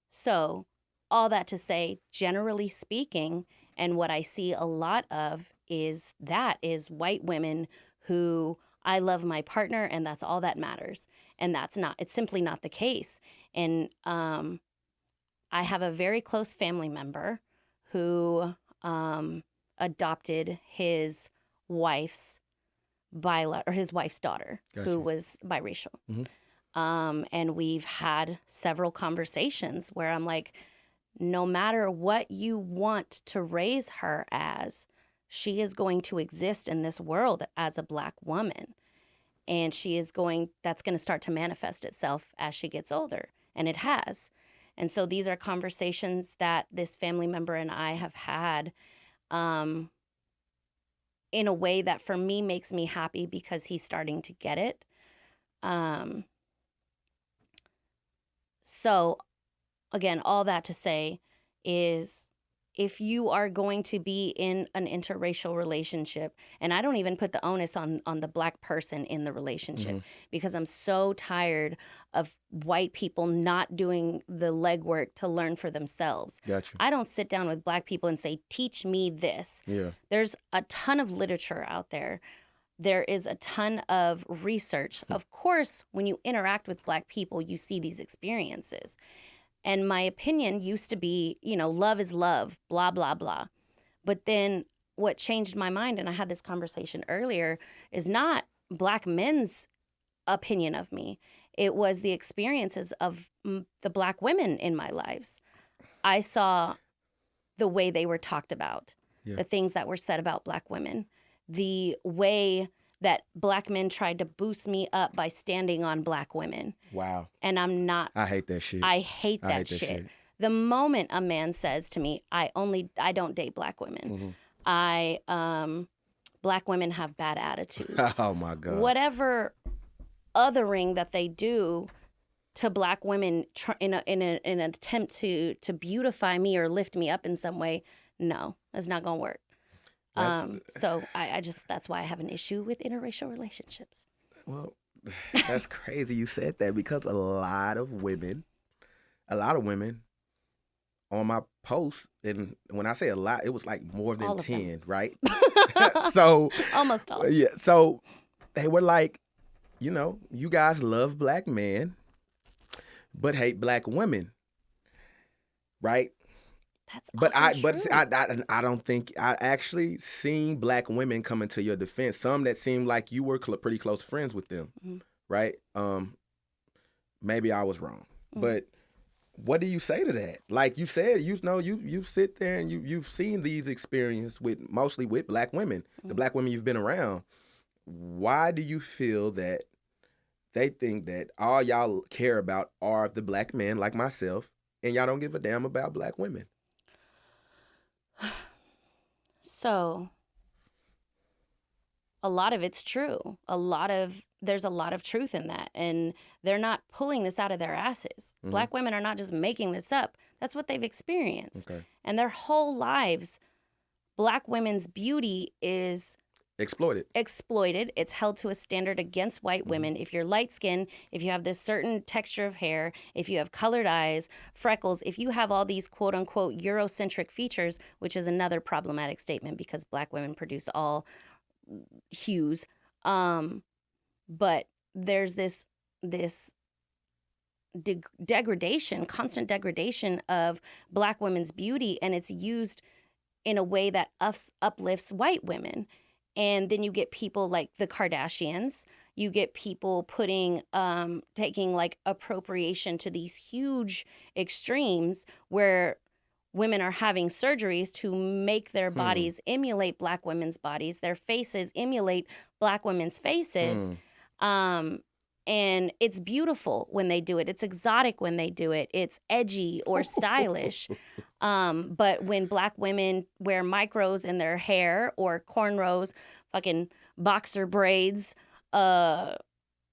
So all that to say, generally speaking, and what I see a lot of is white women who I love my partner and that's all that matters. And it's simply not the case. And I have a very close family member who adopted his wife's daughter, Gotcha. who was biracial. Mhm. And we've had several conversations where I'm like, no matter what you want to raise her as, she is going to exist in this world as a black woman. And that's going to start to manifest itself as she gets older. And it has. And so these are conversations that this family member and I have had in a way that for me makes me happy because he's starting to get it. So again, all that to say is if you are going to be in an interracial relationship, and I don't even put the onus on the black person in the relationship because I'm so tired of white people not doing the legwork to learn for themselves. Got you. I don't sit down with black people and say, teach me this. Yeah. There's a ton of literature out there. There is a ton of research. Of course, when you interact with black people, you see these experiences. And my opinion used to be, love is love, blah, blah, blah. But then what changed my mind, and I had this conversation earlier, is not Black men's opinion of me. It was the experiences of the Black women in my lives. I saw the way they were talked about, the things that were said about Black women, the way that Black men tried to boost me up by standing on Black women. Wow. And I'm not. I hate that shit. I hate that shit. The moment a man says to me, I don't date Black women. Black women have bad attitudes. Oh my God. Whatever othering that they do to Black women in an attempt to beautify me or lift me up in some way, no, that's not gonna work. So I just, that's why I have an issue with interracial relationships. Well, that's crazy you said that, because a lot of women on my posts, and when I say a lot, it was like more than All of 10, them. right? So Almost all. yeah, so they were like, you guys love Black men, but hate Black women, right? That's But often true. I don't think I actually seen Black women come into your defense. Some that seemed like you were pretty close friends with them, right? Maybe I was wrong, but what do you say to that? Like you said, you sit there and you've seen these experiences mostly with Black women, the Black women you've been around. Why do you feel that they think that all y'all care about are the Black men like myself, and y'all don't give a damn about Black women? So a lot of it's true. There's a lot of truth in that. And they're not pulling this out of their asses. Black women are not just making this up. That's what they've experienced. Okay. And their whole lives, Black women's beauty is Exploited. It's held to a standard against white women. If you're light skinned, if you have this certain texture of hair, if you have colored eyes, freckles, if you have all these quote unquote Eurocentric features, which is another problematic statement because Black women produce all hues. But there's this degradation, constant degradation of Black women's beauty, and it's used in a way that uplifts white women. And then you get people like the Kardashians. You get people taking like appropriation to these huge extremes where women are having surgeries to make their bodies emulate Black women's bodies, their faces emulate Black women's faces. And it's beautiful when they do it. It's exotic when they do it. It's edgy or stylish. But when Black women wear micros in their hair or cornrows, fucking boxer braids,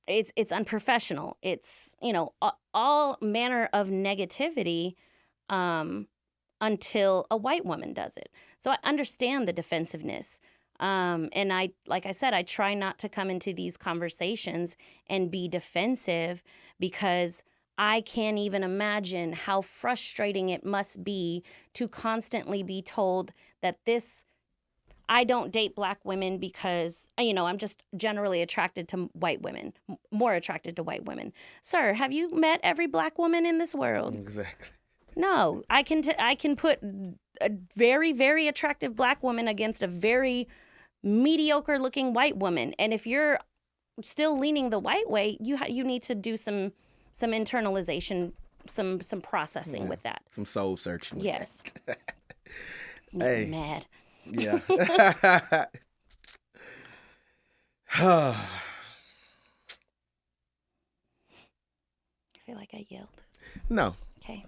it's unprofessional. It's, all manner of negativity until a white woman does it. So I understand the defensiveness. And like I said, I try not to come into these conversations and be defensive, because I can't even imagine how frustrating it must be to constantly be told that I don't date Black women because, I'm just generally attracted to white women, more attracted to white women. Sir, have you met every Black woman in this world? Exactly. No, I can put a very, very attractive Black woman against a very mediocre looking white woman. And if you're still leaning the white way, you need to do some internalization, some processing with that. Some soul searching. Yes. Hey. Mad. Yeah. I feel like I yelled. No. Okay.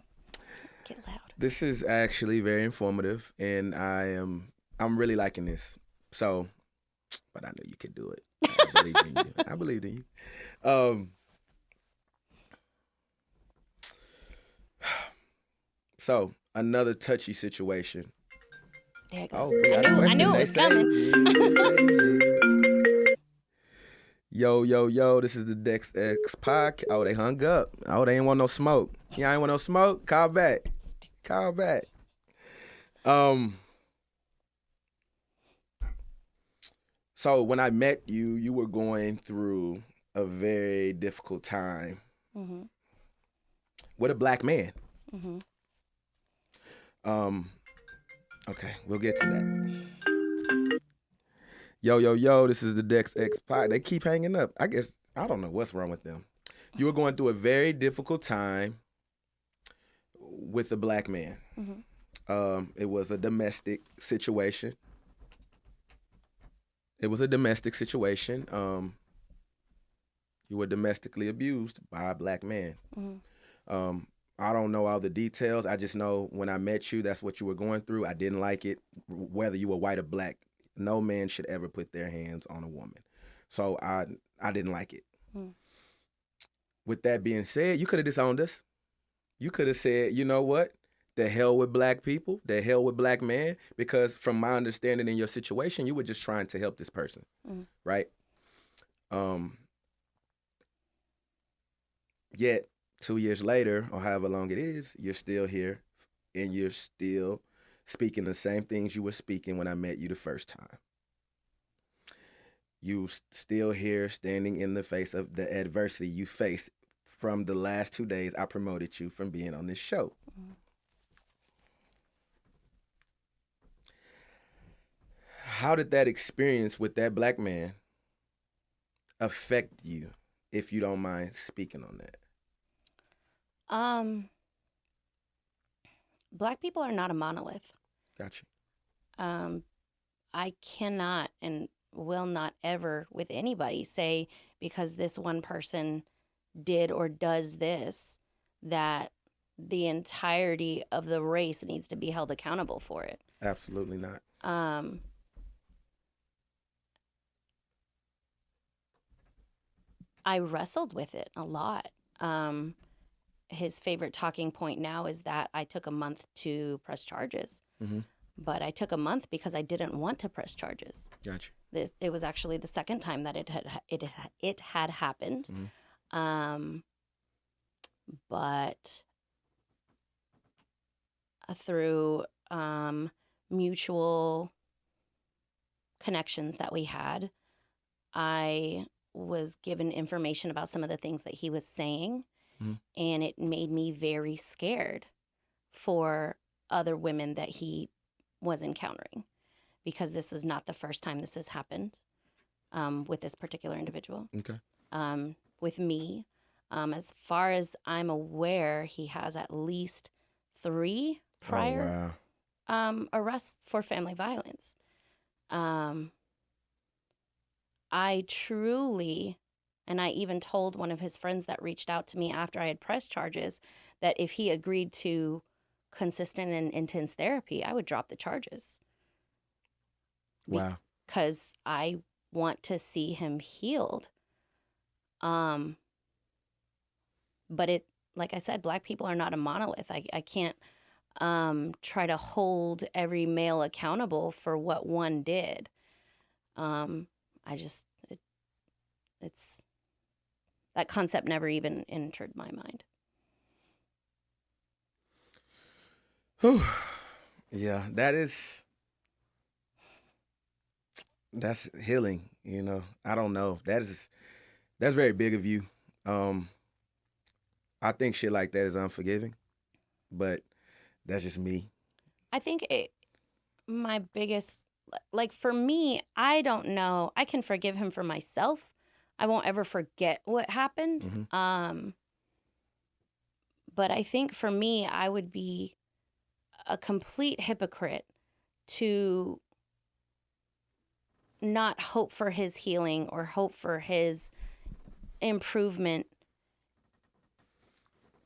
Get loud. This is actually very informative, and I'm really liking this. So, but I know you can do it. I believe in you. I believe in you. So another touchy situation. There it goes. we got a I question. knew it They was say- coming. Yo, this is the Dex X podcast. Oh, they hung up. Oh, they ain't want no smoke. Y'all ain't want no smoke? Call back. So when I met you, you were going through a very difficult time with a Black man. Mm-hmm. Okay, we'll get to that. Yo, this is the Dex X Pod. They keep hanging up. I guess, I don't know what's wrong with them. You were going through a very difficult time with a black man. Mm-hmm. It was a domestic situation. It was a domestic situation. You were domestically abused by a black man. Mm-hmm. I don't know all the details. I just know when I met you, that's what you were going through. I didn't like it, whether you were white or black. No man should ever put their hands on a woman. So I didn't like it. Mm. With that being said, you could have disowned us. You could have said, you know what? The hell with black people, the hell with black men, because from my understanding in your situation, you were just trying to help this person, right? Yet 2 years later, or however long it is, you're still here, and you're still speaking the same things you were speaking when I met you the first time. You still here, standing in the face of the adversity you faced from the last 2 days I promoted you from being on this show. Mm-hmm. How did that experience with that black man affect you, if you don't mind speaking on that? Black people are not a monolith. Gotcha. I cannot and will not ever with anybody say because this one person did or does this that the entirety of the race needs to be held accountable for it. Absolutely not. I wrestled with it a lot. His favorite talking point now is that I took a month to press charges. Mm-hmm. But I took a month because I didn't want to press charges. Gotcha. It was actually the second time that it had happened. Mm-hmm. But through mutual connections that we had, I was given information about some of the things that he was saying, and it made me very scared for other women that he was encountering, because this is not the first time this has happened with this particular individual. Okay. With me, as far as I'm aware, he has at least 3 prior arrests for family violence. I truly, and I even told one of his friends that reached out to me after I had pressed charges that if he agreed to consistent and intense therapy, I would drop the charges. Wow. Because I want to see him healed. But it, like I said, black people are not a monolith. I can't try to hold every male accountable for what one did. It's that concept never even entered my mind. Whew. Yeah, that's healing, you know. I don't know. That's very big of you. I think shit like that is unforgiving, but that's just me. I think my biggest, like for me, I don't know. I can forgive him for myself. I won't ever forget what happened. Mm-hmm. But I think for me, I would be a complete hypocrite to not hope for his healing or hope for his improvement,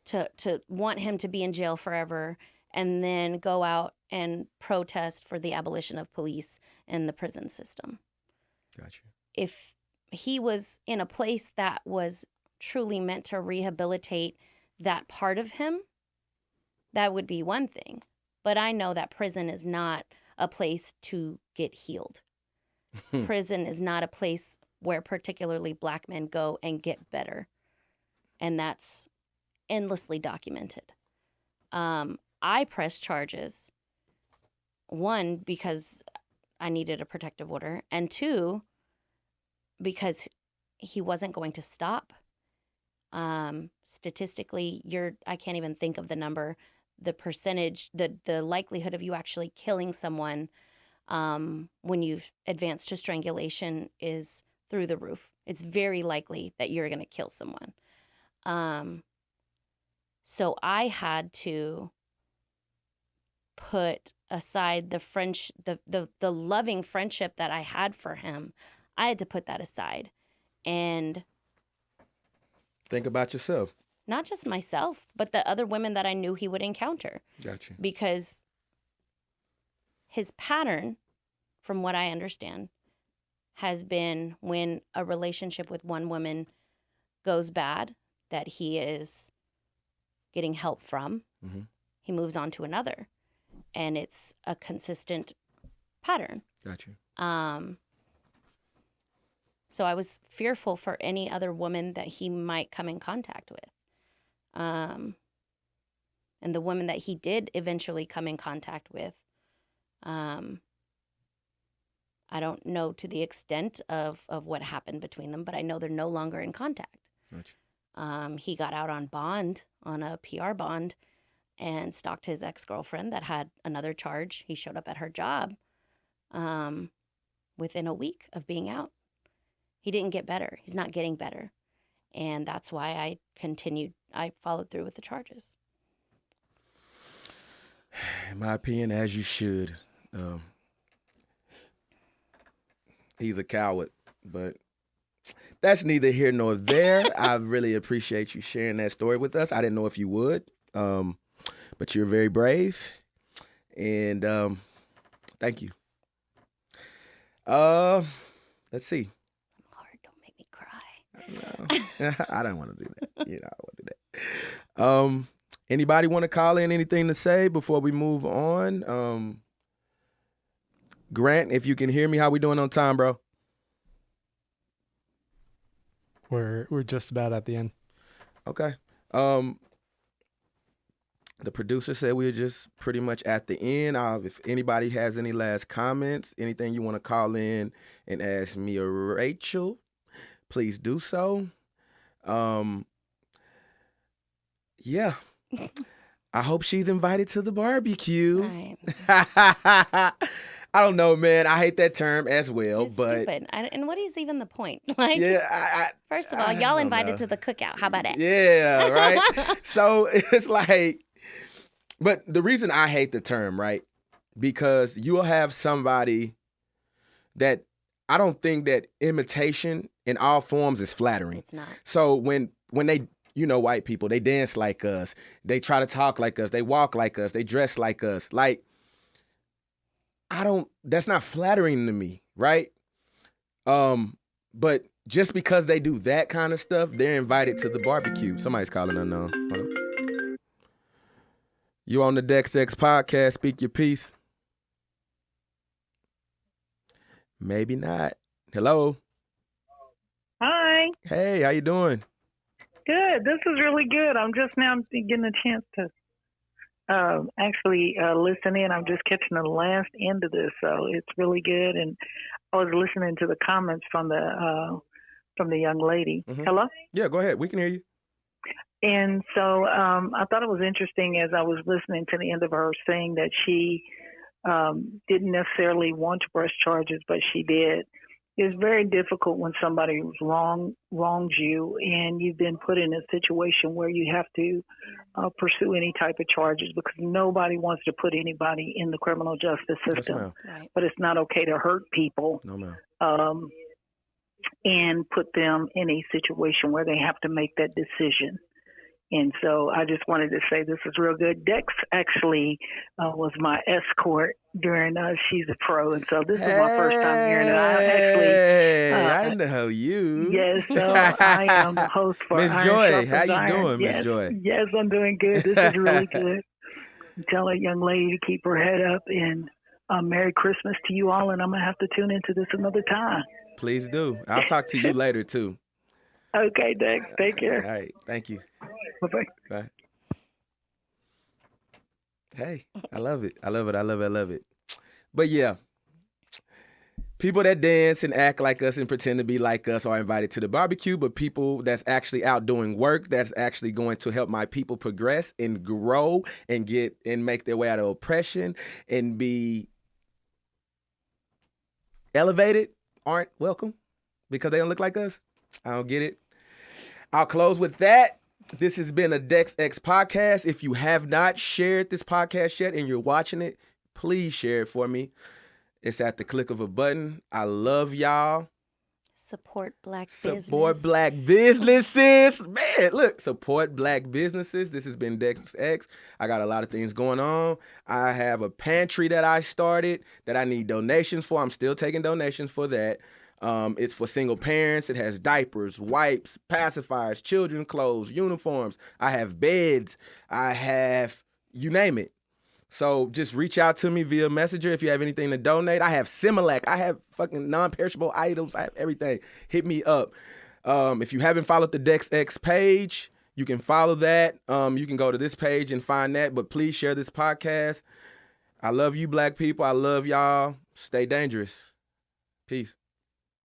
to want him to be in jail forever and then go out and protest for the abolition of police and the prison system. Gotcha. If he was in a place that was truly meant to rehabilitate that part of him, that would be one thing. But I know that prison is not a place to get healed. Prison is not a place where particularly black men go and get better. And that's endlessly documented. I pressed charges, 1, because I needed a protective order, and 2, because he wasn't going to stop. Statistically, I can't even think of the number, the percentage, the likelihood of you actually killing someone when you've advanced to strangulation is through the roof. It's very likely that you're going to kill someone. So I had to put aside the loving friendship that I had for him. I had to put that aside and Think about yourself. not just myself, but the other women that I knew he would encounter. Gotcha. Because his pattern, from what I understand, has been when a relationship with one woman goes bad, that he is getting help from, he moves on to another. And it's a consistent pattern. Gotcha. So I was fearful for any other woman that he might come in contact with. And the woman that he did eventually come in contact with, I don't know to the extent of what happened between them, but I know they're no longer in contact. Gotcha. He got out on bond, on a PR bond, and stalked his ex-girlfriend that had another charge. He showed up at her job within a week of being out. He didn't get better. He's not getting better. And that's why I followed through with the charges. In my opinion, as you should. He's a coward, but that's neither here nor there. I really appreciate you sharing that story with us. I didn't know if you would, but you're very brave, and thank you. Let's see. Lord, don't make me cry. No, I don't want to do that. I don't want to do that. Anybody want to call in? Anything to say before we move on? Grant, if you can hear me, how we doing on time, bro? We're just about at the end. Okay. The producer said we were just pretty much at the end. If anybody has any last comments, anything you want to call in and ask me or Rachel, please do so. Yeah. I hope she's invited to the barbecue. Right. I don't know, man. I hate that term as well, It's but stupid. And what is even the point? Like, yeah, first of all, I y'all don't invited know. to the cookout. How about that? Yeah, right. So it's like, but the reason I hate the term, right? Because you'll have somebody that I don't think that imitation in all forms is flattering. It's not. So when they, white people, they dance like us, they try to talk like us, they walk like us, they dress like us. Like, that's not flattering to me, right? But just because they do that kind of stuff, they're invited to the barbecue. Somebody's calling unknown. Hold on. You on the Dex X podcast, speak your piece. Maybe not. Hello. Hi. Hey, how you doing? Good. This is really good. I'm just now getting a chance to actually listen in. I'm just catching the last end of this, so it's really good. And I was listening to the comments from the young lady. Mhm. Hello? Yeah, go ahead. We can hear you. And so I thought it was interesting as I was listening to the end of her saying that she didn't necessarily want to press charges, but she did. It's very difficult when somebody wrongs you and you've been put in a situation where you have to pursue any type of charges, because nobody wants to put anybody in the criminal justice Yes, system. ma'am. Right. But it's not okay to hurt people No, ma'am. and put them in a situation where they have to make that decision. And so I just wanted to say this is real good. Dex actually was my escort during She's a Pro. And so this is my first time hearing it. I know you. Yes, so I am the host for Miss Iron Joy. Sharpens How you Iron. doing, Yes, Miss Joy? Yes, I'm doing good. This is really good. Tell a young lady to keep her head up, and Merry Christmas to you all, and I'm going to have to tune into this another time. Please do. I'll talk to you later, too. Okay, Dex. Take All care. right. Thank you. Bye-bye. Bye. Hey, I love it. I love it. I love it. I love it. But yeah, People that dance and act like us and pretend to be like us are invited to the barbecue, but people that's actually out doing work, that's actually going to help my people progress and grow and get and make their way out of oppression and be elevated aren't welcome because they don't look like us. I don't get it. I'll close with that. This has been a Dex X podcast. If you have not shared this podcast yet and you're watching it, please share it for me. It's at the click of a button. I love y'all. Support Black business. Support Black businesses. Man, look, support Black businesses. This has been Dex X. I got a lot of things going on. I have a pantry that I started that I need donations for. I'm still taking donations for that. It's for single parents. It has diapers, wipes, pacifiers, children's clothes, uniforms. I have beds. I have, you name it. So just reach out to me via Messenger if you have anything to donate. I have Similac. I have fucking non-perishable items. I have everything. Hit me up. If you haven't followed the Dex X page, you can follow that. You can go to this page and find that. But please share this podcast. I love you, Black people. I love y'all. Stay dangerous. Peace.